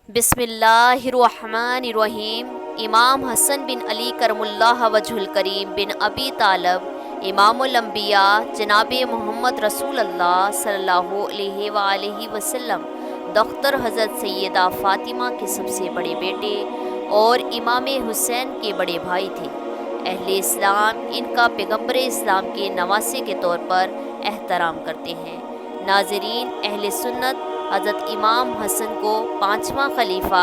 बिस्मिल्लाहिर्रहमानिर्रहीम। इमाम हसन बिन अली करमुल्लाह वजहुल करीम बिन अबी तालब इमामुल अंबिया जनाब मोहम्मद रसूल अल्लाह सल्लल्लाहु अलैहि वसल्लम दख्तर हज़रत सैयदा फ़ातिमा के सबसे बड़े बेटे और इमाम हुसैन के बड़े भाई थे। अहले इस्लाम इनका पैगम्बर इस्लाम के नवासे के तौर पर एहतराम करते हैं। नाज़रीन, अहले सुन्नत हज़रत इमाम हसन को पाँचवा खलीफा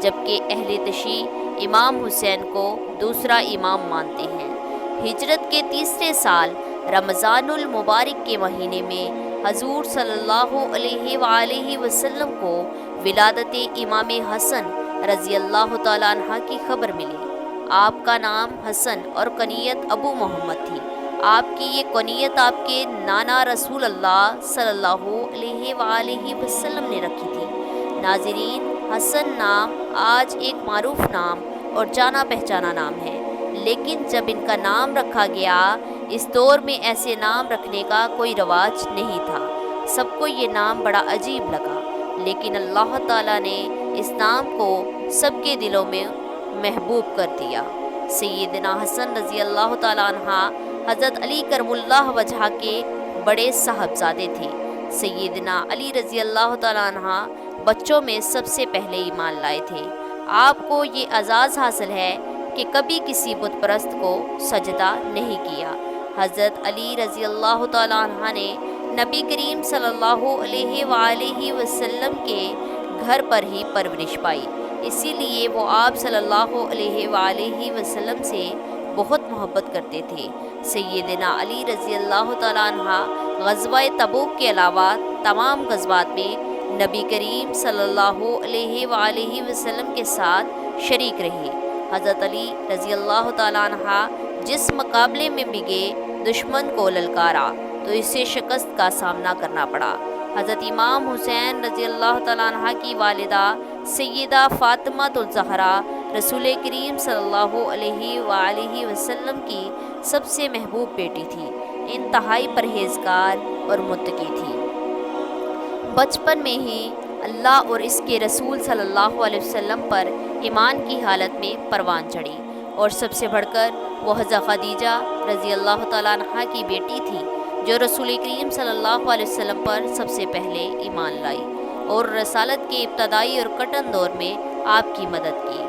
जबकि अहले तशी इमाम हुसैन को दूसरा इमाम मानते हैं। हिजरत के तीसरे साल रमज़ानुल मुबारक के महीने में हजूर सल्लल्लाहु अलैहि वसल्लम को विलादत इमाम हसन रज़ी अल्लाह तआला अन्हा की खबर मिली। आपका नाम हसन और कनियत अबू मोहम्मद थी। आपकी ये कनियत आपके नाना रसूल अल्लाह सल्लल्लाहु अलैहि वसल्लम ने रखी थी। नाज़रीन, हसन नाम आज एक मारूफ नाम और जाना पहचाना नाम है, लेकिन जब इनका नाम रखा गया इस दौर में ऐसे नाम रखने का कोई रवाज नहीं था। सबको ये नाम बड़ा अजीब लगा, लेकिन अल्लाह ताला ने इस नाम को सबके दिलों में महबूब कर दिया। सैयदना हसन रज़ी अल्लाह ताला अन्हा हज़रत अली करमुल्लाह वजहा के बड़े साहबजादे थे। सैयदना अली रज़ी अल्लाह ताला अन्हा बच्चों में सबसे पहले ईमान लाए थे। आपको ये एजाज़ हासिल है कि कभी किसी बुत परस्त को सजदा नहीं किया। हज़रत अली रज़ी अल्लाह ताला अन्हा ने नबी करीम सल्लल्लाहु अलैहि वसल्लम के घर पर ही परवरिश पाई, इसीलिए वो आप सल्लल्लाहु अलैहि वसल्लम से बहुत मोहब्बत करते थे। सैयदना अली रज़ी अल्लाह तआला अन्हा ग़ज़वा तबूक के अलावा तमाम ग़ज़वात में नबी करीम सल्लल्लाहु अलैहि वसल्लम के साथ शरीक रहे। हज़रत अली रज़ी अल्लाह तआला अन्हा जिस मुकाबले में भी गए दुश्मन को ललकारा तो इसे शिकस्त का सामना करना पड़ा। हज़रत इमाम हुसैन रज़ी अल्लाह तआला अन्हा की वालिदा सैयदा फ़ातिमातुल ज़हरा रसूल करीम सल्लल्लाहु अलैहि वसल्लम की सबसे महबूब बेटी थी। इंतहाई परहेज़गार और मुत्तकी थी। बचपन में ही अल्लाह और इसके रसूल सल्लल्लाहु अलैहि वसल्लम पर ईमान की हालत में परवान चढ़ी, और सबसे बढ़कर वो हज़रत खदीजा रज़ी अल्लाह तआला अन्हा की बेटी थी जो रसूल करीम सल्लल्लाहु अलैहि वसल्लम पर सबसे पहले ईमान लाई और रसालत के इब्तदाई और कटन दौर में आपकी मदद की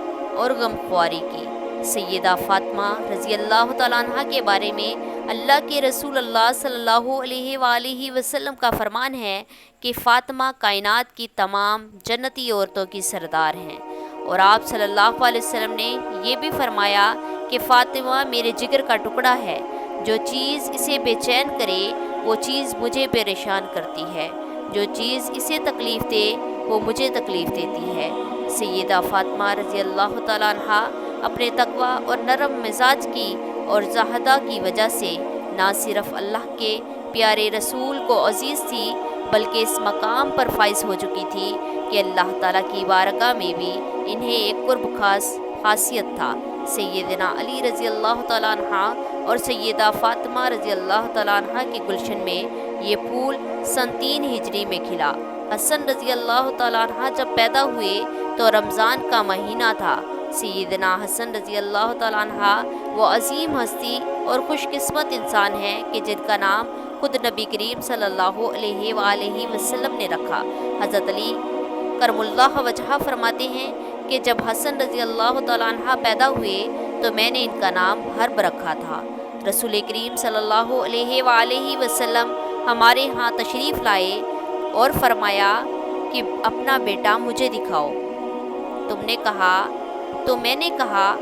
और गमख्वारी की। सैयदा फ़ातिमा रज़ी अल्लाह तआला अन्हा के बारे में अल्लाह के रसूल अल्लाह सल्लल्लाहु अलैहि वसल्लम का फरमान है कि फ़ातिमा कायनात की तमाम जन्नती औरतों की सरदार हैं, और आप सल्लल्लाहु अलैहि वसल्लम ने ये भी फरमाया कि फ़ातिमा मेरे जिगर का टुकड़ा है, जो चीज़ इसे बेचैन करे वो चीज़ मुझे परेशान करती है, जो चीज़ इसे तकलीफ़ दे वो मुझे तकलीफ़ देती है। सैयदा फ़ातिमा रज़ी अल्लाह तआला अन्हा अपने तक़वा और नरम मिजाज की और ज़ाहदा की वजह से ना सिर्फ़ अल्लाह के प्यारे रसूल को अज़ीज़ थी, बल्कि इस मकाम पर फाइज़ हो चुकी थी कि अल्लाह ताला की बारगाह में भी इन्हें एक कुर्ब खासियत था। सैयदना अली रज़ी अल्लाह तआला अन्हा और सैयदा फ़ातिमा रज़ी अल्लाह तआला अन्हा के गुलशन में ये फूल सन 3 हिजरी में खिला। हसन रज़ी अल्लाह तआला अन्हा जब पैदा हुए तो रमज़ान का महीना था। सैयदना हसन रज़ी अल्लाह तआला अन्हा वो अज़ीम हस्ती और खुशकिस्मत इंसान हैं कि जिनका नाम खुद नबी करीम सल्लल्लाहु अलैहि वसल्लम ने रखा। हज़रत अली करमुल्लाह वजहा फरमाते हैं कि जब हसन रज़ी अल्लाह तआला अन्हा पैदा हुए तो मैंने इनका नाम हर्ब रखा था। रसूल करीम सल्लल्लाहु अलैहि वसल्लम हमारे यहाँ तशरीफ़ लाए और फरमाया कि अपना बेटा मुझे दिखाओ। मैंने कहा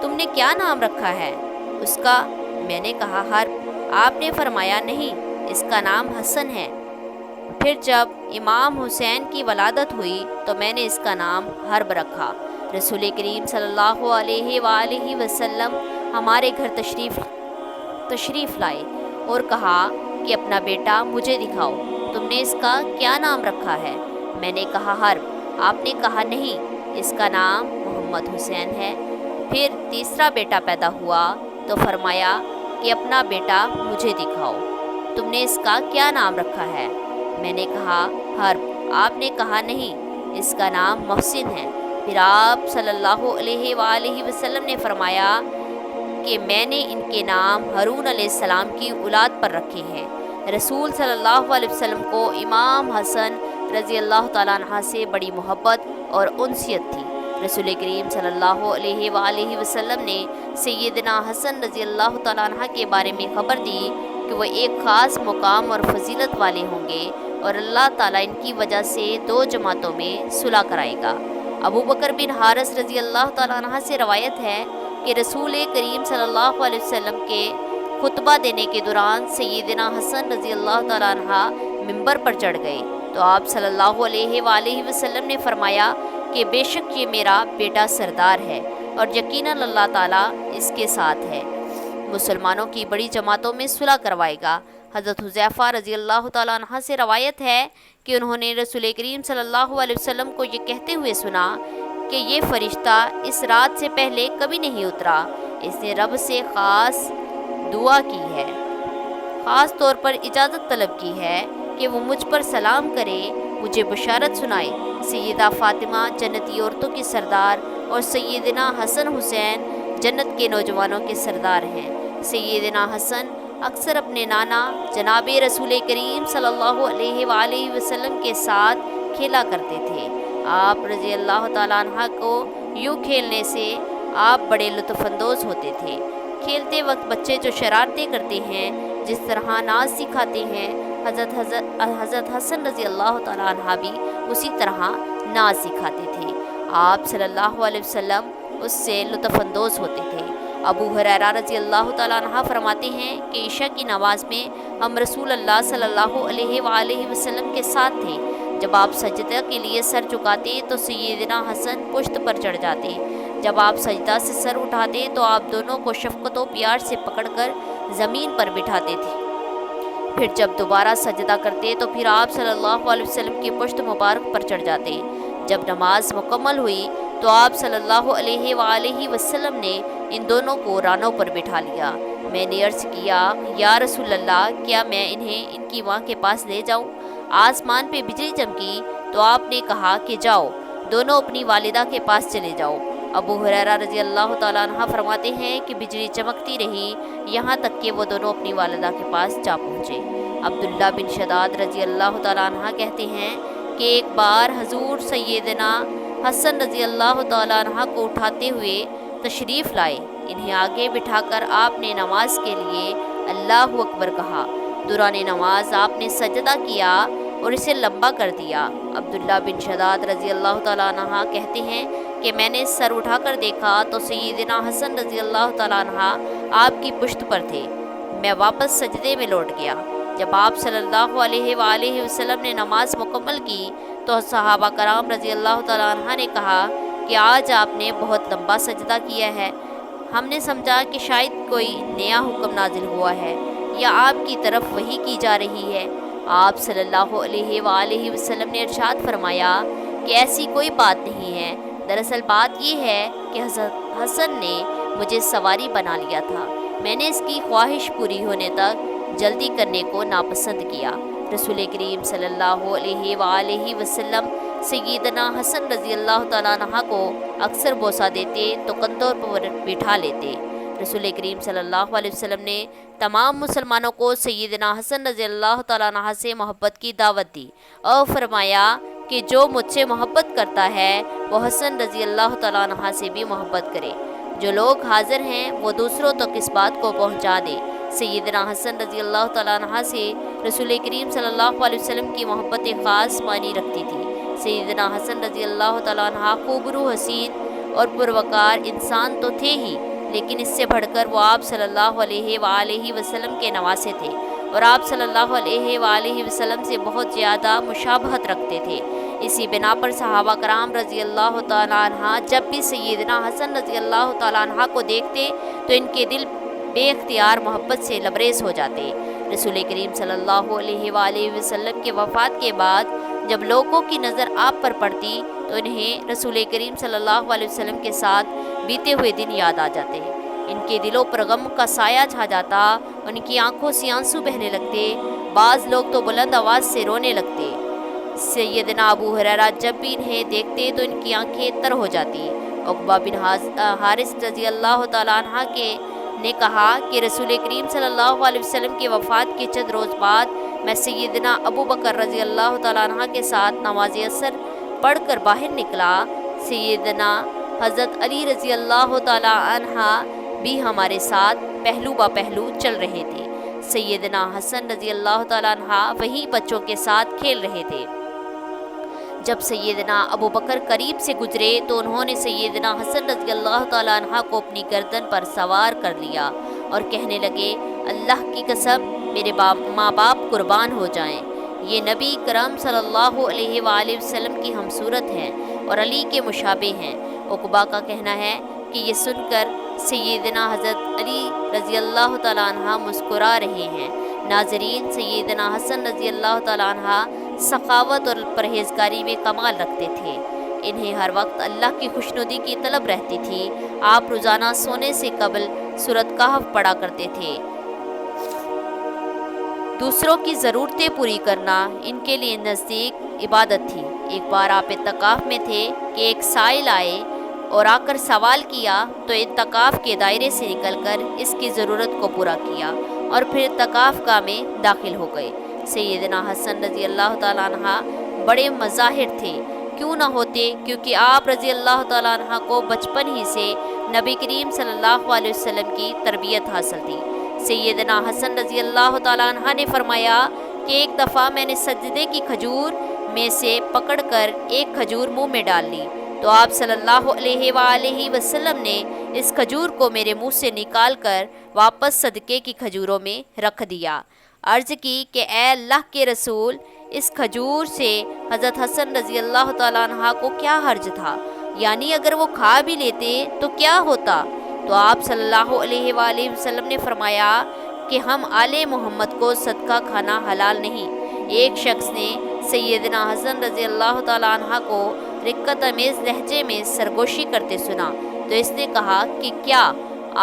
तुमने क्या नाम रखा है उसका? मैंने कहा हर्ब। आपने फरमाया नहीं, इसका नाम हसन है। फिर जब इमाम हुसैन की वलादत हुई तो मैंने इसका नाम हर्ब रखा। रसूल करीम सल्लल्लाहु अलैहि वसल्लम हमारे घर तशरीफ़ लाए और कहा कि अपना बेटा मुझे दिखाओ, तुमने इसका क्या नाम रखा है? मैंने कहा हर्ब। आपने कहा नहीं, इसका नाम मोहम्मद हुसैन है। फिर तीसरा बेटा पैदा हुआ तो फरमाया कि अपना बेटा मुझे दिखाओ, तुमने इसका क्या नाम रखा है? मैंने कहा हर्ब। आपने कहा नहीं, اس کا نام محسن ہے۔ پھر آپ صلی اللہ علیہ وآلہ وسلم نے فرمایا کہ میں نے ان کے نام ہارون علیہ السلام کی اولاد پر رکھے ہیں۔ رسول صلی اللہ علیہ وسلم کو امام حسن رضی اللہ تعالیٰ عنہ سے بڑی محبت اور انسیت تھی۔ رسول کریم صلی اللہ علیہ وآلہ وسلم نے سیدنا حسن رضی اللہ تعالیٰ عنہ کے بارے میں خبر دی کہ وہ ایک خاص مقام اور فضیلت والے ہوں گے اور اللہ تعالیٰ ان کی وجہ سے 2 جماعتوں میں صلح کرائے گا۔ ابو بکر بن حارث رضی اللہ تعالیٰ عنہ سے روایت ہے کہ رسول کریم صلی اللہ علیہ وسلم کے خطبہ دینے کے دوران سیدنا حسن رضی اللہ تعالیٰ عنہ منبر پر چڑھ گئے تو آپ صلی اللہ علیہ وآلہ وسلم نے فرمایا کہ بے شک یہ میرا بیٹا سردار ہے اور یقیناً اللہ تعالیٰ اس کے ساتھ ہے، مسلمانوں کی بڑی جماعتوں میں صلح کروائے گا۔ حضرت حذیفہ رضی اللہ تعالیٰ عنہ سے روایت ہے کہ انہوں نے رسول کریم صلی اللہ علیہ وسلم کو یہ کہتے ہوئے سنا کہ یہ فرشتہ اس رات سے پہلے کبھی نہیں اترا، اس نے رب سے خاص دعا کی ہے، خاص طور پر اجازت طلب کی ہے کہ وہ مجھ پر سلام کرے، مجھے بشارت سنائے۔ سیدہ فاطمہ جنتی عورتوں کی سردار اور سیدنا حسن حسین جنت کے نوجوانوں کے سردار ہیں۔ سیدنا حسن اکثر اپنے نانا جناب رسول کریم صلی اللہ علیہ وآلہ وسلم کے ساتھ کھیلا کرتے تھے۔ آپ رضی اللہ تعالیٰ عنہ کو یوں کھیلنے سے آپ بڑے لطف اندوز ہوتے تھے۔ کھیلتے وقت بچے جو شرارتیں کرتے ہیں، جس طرح ناز سکھاتے ہیں، حضرت حسن رضی اللہ تعالیٰ عنہ بھی اسی طرح ناز سکھاتے تھے۔ آپ صلی اللہ علیہ وسلم اس سے لطف اندوز ہوتے تھے۔ ابو ہریرہ رضی اللہ تعالیٰ عنہ فرماتے ہیں کہ عشاء کی نماز میں ہم رسول اللہ صلی اللہ علیہ وآلہ وسلم کے ساتھ تھے۔ جب آپ سجدہ کے لیے سر جھکاتے تو سیدنا حسن پشت پر چڑھ جاتے، جب آپ سجدہ سے سر اٹھاتے تو آپ دونوں کو شفقت و پیار سے پکڑ کر زمین پر بٹھاتے تھے، پھر جب دوبارہ سجدہ کرتے تو پھر آپ صلی اللہ علیہ وسلم کی پشت مبارک پر چڑھ جاتے۔ جب نماز مکمل ہوئی تو آپ صلی اللہ علیہ وآلہ وسلم نے ان دونوں کو رانوں پر بٹھا لیا۔ میں نے عرض کیا، یا رسول اللہ، کیا میں انہیں ان کی ماں کے پاس لے جاؤں؟ آسمان پہ بجلی چمکی تو آپ نے کہا کہ جاؤ، دونوں اپنی والدہ کے پاس چلے جاؤ۔ ابو ہریرہ رضی اللہ تعالیٰ عنہ فرماتے ہیں کہ بجلی چمکتی رہی یہاں تک کہ وہ دونوں اپنی والدہ کے پاس جا پہنچے۔ عبداللہ بن شداد رضی اللہ تعالیٰ عنہ کہتے ہیں کہ ایک بار حضور سیدنا حسن رضی اللہ تعالیٰ عنہ کو اٹھاتے ہوئے تشریف لائے، انہیں آگے بٹھا کر آپ نے نماز کے لیے اللہ اکبر کہا۔ دوران نماز آپ نے سجدہ کیا اور اسے لمبا کر دیا۔ عبداللہ بن شداد رضی اللہ تعالیٰ عنہ کہتے ہیں کہ میں نے سر اٹھا کر دیکھا تو سیدنا حسن رضی اللہ تعالیٰ عنہ آپ کی پشت پر تھے۔ میں واپس سجدے میں لوٹ گیا۔ جب آپ صلی اللہ علیہ وآلہ وسلم نے نماز مکمل کی تو صحابہ کرام رضی اللہ تعالیٰ عنہ نے کہا کہ آج آپ نے بہت لمبا سجدہ کیا ہے، ہم نے سمجھا کہ شاید کوئی نیا حکم نازل ہوا ہے یا آپ کی طرف وحی کی جا رہی ہے۔ آپ صلی اللہ علیہ وآلہ وسلم نے ارشاد فرمایا کہ ایسی کوئی بات نہیں ہے، دراصل بات یہ ہے کہ حضرت حسن نے مجھے سواری بنا لیا تھا، میں نے اس کی خواہش پوری ہونے تک جلدی کرنے کو ناپسند کیا۔ رسول کریم صلی اللہ علیہ وآلہ وسلم سیدنا حسن رضی اللہ تعالیٰ عنہ کو اکثر بوسہ دیتے تو کندھوں پر بٹھا لیتے۔ رسول کریم صلی اللہ علیہ وسلم نے تمام مسلمانوں کو سیدنا حسن رضی اللہ تعالیٰ عنہ سے محبت کی دعوت دی اور فرمایا کہ جو مجھ سے محبت کرتا ہے وہ حسن رضی اللہ تعالیٰ عنہ سے بھی محبت کرے، جو لوگ حاضر ہیں وہ دوسروں تک اس بات کو پہنچا دے۔ سیدنا حسن رضی اللہ تعالیٰ عنہ سے رسول کریم صلی اللہ علیہ وسلم کی محبت خاص معنی رکھتی تھی۔ سیدنا حسن رضی اللہ تعالیٰ عنہ خوبرو، حسین اور پروقار انسان تو تھے ہی، لیکن اس سے بڑھ کر وہ آپ صلی اللہ علیہ وآلہ وسلم کے نواسے تھے اور آپ صلی اللہ علیہ وآلہ وسلم سے بہت زیادہ مشابہت رکھتے تھے۔ اسی بنا پر صحابہ کرام رضی اللہ تعالیٰ عنہ جب بھی سیدنا حسن رضی اللہ تعالیٰ عنہ کو دیکھتے تو ان کے دل بے اختیار محبت سے لبریز ہو جاتے۔ رسول کریم صلی اللہ علیہ وآلہ وسلم کے وفات کے بعد جب لوگوں کی نظر آپ پر پڑتی تو انہیں رسول کریم صلی اللہ علیہ وسلم کے ساتھ بیتے ہوئے دن یاد آ جاتے، ان کے دلوں پر غم کا سایہ چھا جاتا، ان کی آنکھوں سے آنسو بہنے لگتے، بعض لوگ تو بلند آواز سے رونے لگتے۔ सैयदना अबू हुरैरा जब भी इन्हें देखते तो इनकी आंखें तर हो जाती। उक़बा बिन हारिस रज़ी अल्लाह तआला अन्हा के ने कहा कि रसूल करीम सल्लल्लाहु अलैहि वसल्लम की वफ़ात के चंद रोज़ बाद मैं सैयदना अबू बकर रज़ी अल्लाह तआला अन्हा के साथ नमाज असर पढ़कर बाहर निकला। सैयदना हज़रत अली रज़ी अल्लाह तआला अन्हा भी हमारे साथ पहलू बा पहलू चल रहे थे। सैयदना हसन रज़ी अल्लाह तआला अन्हा वहीं बच्चों के साथ खेल रहे थे। जब सैयदना अबू बकर करीब से गुजरे तो उन्होंने सैयदना हसन रज़ी अल्लाह तआला अन्हा को अपनी गर्दन पर सवार कर लिया और कहने लगे, अल्लाह की कसम मेरे माँ बाप कुर्बान हो जाएं, ये नबी करम सल्लल्लाहु अलैहि वसल्लम की हमसूरत हैं और अली के मुशाबे हैं। उक़बा का कहना है कि ये सुनकर सैयदना हज़रत अली रज़ी अल्लाह तआला अन्हा मुस्कुरा रहे हैं। नाज़रीन, सैयदना हसन रज़ी अल्लाह तआला अन्हा सखावत और परहेज़गारी में कमाल रखते थे। इन्हें हर वक्त अल्लाह की खुशनुदी की तलब रहती थी। आप रोज़ाना सोने से कबल सूरत कहफ पढ़ा करते थे। दूसरों की ज़रूरतें पूरी करना इनके लिए नज़दीक इबादत थी। एक बार आप इत्तिकाफ़ में थे कि एक साइल आए और आकर सवाल किया तो इत्तिकाफ़ के दायरे से निकलकर इसकी ज़रूरत को पूरा किया और फिर इत्तिकाफ़ गाह में दाखिल हो गए। सैयदना हसन रज़ी अल्लाह तआला अन्हा बड़े मज़ाहिर थे, क्यों ना होते, क्योंकि आप रज़ी अल्लाह तआला अन्हा को बचपन ही से नबी करीम सल्लल्लाहु अलैहि वसल्लम की तरबियत हासिल थी। सैयदना हसन रज़ी अल्लाह तआला अन्हा ने फरमाया कि एक दफ़ा मैंने सजदे की खजूर में से पकड़कर एक खजूर मुंह में डाल ली तो आप सल्लल्लाहु अलैहि वसल्लम ने इस खजूर को मेरे मुंह से निकाल कर वापस सदके की खजूरों में रख दिया। अर्ज़ की कि ए अल्लाह के रसूल, इस खजूर से हज़रत हसन रज़ी अल्लाह तआला अन्हा को क्या हर्ज था, यानी अगर वो खा भी लेते तो क्या होता। तो आप सल्लल्लाहु अलैहि वसल्लम ने फरमाया कि हम आले मोहम्मद को सदका खाना हलाल नहीं। एक शख्स ने सैयदना हसन रज़ी अल्लाह तआला अन्हा को रिक्कत अमेज़ लहजे में सरगोशी करते सुना तो इसने कहा कि क्या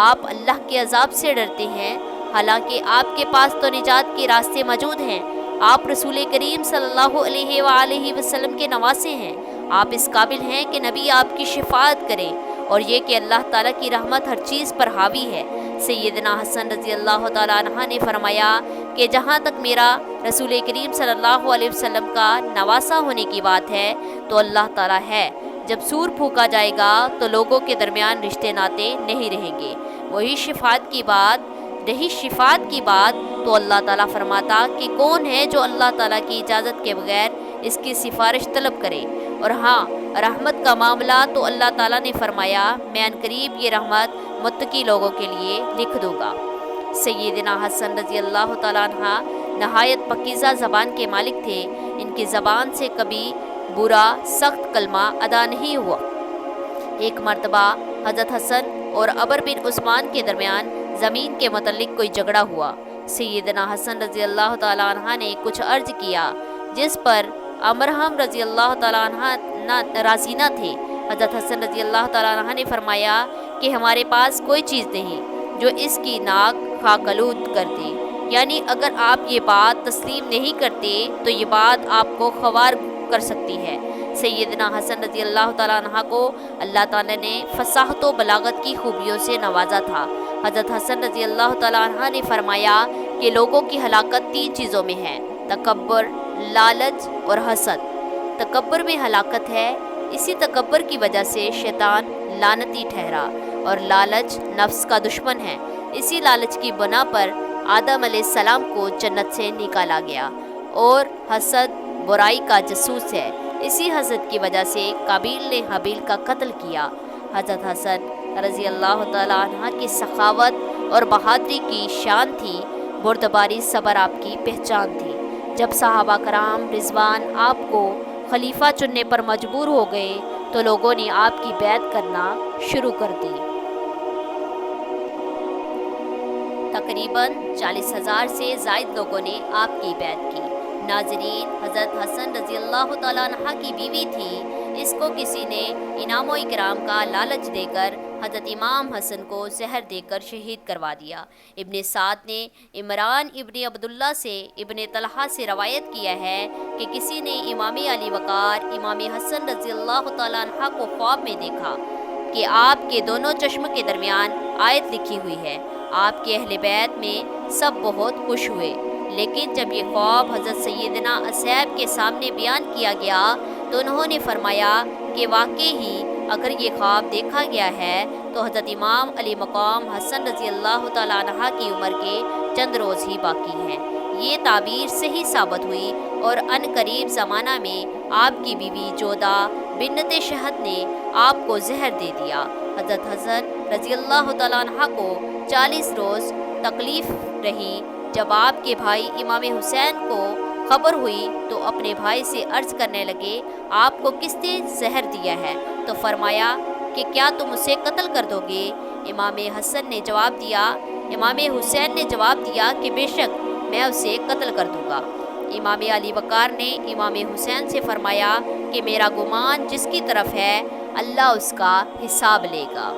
आप अल्लाह के अज़ाब से डरते हैं, हालांकि आपके पास तो निजात के रास्ते मौजूद हैं। आप रसूल करीम सल्लल्लाहु अलैहि वसल्लम के नवासे हैं। आप इस काबिल हैं कि नबी आपकी शिफाअत करें और ये कि अल्लाह ताला की रहमत हर चीज़ पर हावी है। सैयदना हसन रज़ी अल्लाह तआला अन्हा ने फरमाया कि जहाँ तक मेरा रसूल करीम सल्लल्लाहु अलैहि वसल्लम का नवासा होने की बात है तो अल्लाह ताला है। जब सूर फूका जाएगा तो लोगों के दरमियान रिश्ते नाते नहीं रहेंगे। वही शिफात की बात तो अल्लाह ताला फरमाता कि कौन है जो अल्लाह ताला की इजाज़त के बगैर इसकी सिफारिश तलब करे। और हाँ, रहमत का मामला तो अल्लाह ताला ने फरमाया मैं अनकरीब ये रहमत मुत्तकी लोगों के लिए लिख दूँगा। सैयदना हसन रज़ी अल्लाह तआला अन्हा नहायत पकीज़ा ज़बान के मालिक थे। इनकी ज़बान से कभी बुरा सख्त कलमा अदा नहीं हुआ। एक मरतबा हज़रत हसन और अबर बिन उस्मान के दरमियान ज़मीन के मतलब कोई झगड़ा हुआ। सैयदना हसन रज़ी अल्लाह तआला अन्हा ने कुछ अर्ज किया जिस पर अमरहम रज़ी अल्लाह तआला अन्हा राज़ी न थे। हज़रत हसन रज़ी अल्लाह तआला अन्हा ने फरमाया कि हमारे पास कोई चीज़ नहीं जो इसकी नाक खाकलूद कर दे, यानी अगर आप ये बात तस्लीम नहीं करते तो ये बात आपको ख़वार कर सकती है। सैयदना हसन रज़ी अल्लाह तआला अन्हा को अल्लाह ताला ने फसाहत व बलागत की खूबियों से नवाजा था। हज़रत हसन रज़ी अल्लाह तआला अन्हा ने फरमाया कि लोगों की हलाकत 3 चीज़ों में है, तकब्बर, लालच और हसद। तकब्बर में हलाकत है, इसी तकब्बर की वजह से शैतान लानती ठहरा और लालच नफ्स का दुश्मन है। इसी लालच की बना पर आदम अलैहिस्सलाम को जन्नत से निकाला गया। और हसद बुराई का जसूस है, इसी हसद की वजह से काबिल ने हाबिल का कत्ल किया। हज़रत हसन रज़ी अल्लाह तआला अन्हा की सखावत और बहादुरी की शान थी, बुर्दबारी सब्र आपकी पहचान थी। जब सहाबा कराम रिजवान आपको खलीफा चुनने पर मजबूर हो गए तो लोगों ने आपकी बैत करना शुरू कर दी। तकरीबन 40,000 से ज़ायद लोगों ने आपकी बैत की। नाज़रीन, हज़रत हसन रज़ी अल्लाह तआला अन्हा की बीवी थी। इसको किसी ने इनाम व इकराम का लालच देकर حضرت امام حسن کو زہر دے کر شہید کروا دیا۔ ابن سعد نے عمران ابن عبداللہ سے ابن طلحہ سے روایت کیا ہے کہ کسی نے امام علی وقار امام حسن رضی اللہ تعالیٰ عنہ کو خواب میں دیکھا کہ آپ کے دونوں چشم کے درمیان آیت لکھی ہوئی ہے۔ آپ کے اہل بیت میں سب بہت خوش ہوئے، لیکن جب یہ خواب حضرت سیدنا اصحاب کے سامنے بیان کیا گیا تو انہوں نے فرمایا کہ واقعی ہی اگر یہ خواب دیکھا گیا ہے تو حضرت امام علی مقام حسن رضی اللہ تعالیٰ عنہ کی عمر کے چند روز ہی باقی ہیں۔ یہ تعبیر صحیح ثابت ہوئی اور ان قریب زمانہ میں آپ کی بیوی جودہ بنت شہد نے آپ کو زہر دے دیا۔ حضرت حسن رضی اللہ تعالیٰ عنہ کو 40 روز تکلیف رہی۔ جب آپ کے بھائی امام حسین کو خبر ہوئی تو اپنے بھائی سے عرض کرنے لگے، آپ کو کس نے زہر دیا ہے؟ تو فرمایا کہ کیا تم اسے قتل کر دو گے؟ امام حسن نے جواب دیا، امام حسین نے جواب دیا کہ بے شک میں اسے قتل کر دوں گا۔ امام علی وقار نے امام حسین سے فرمایا کہ میرا گمان جس کی طرف ہے اللہ اس کا حساب لے گا۔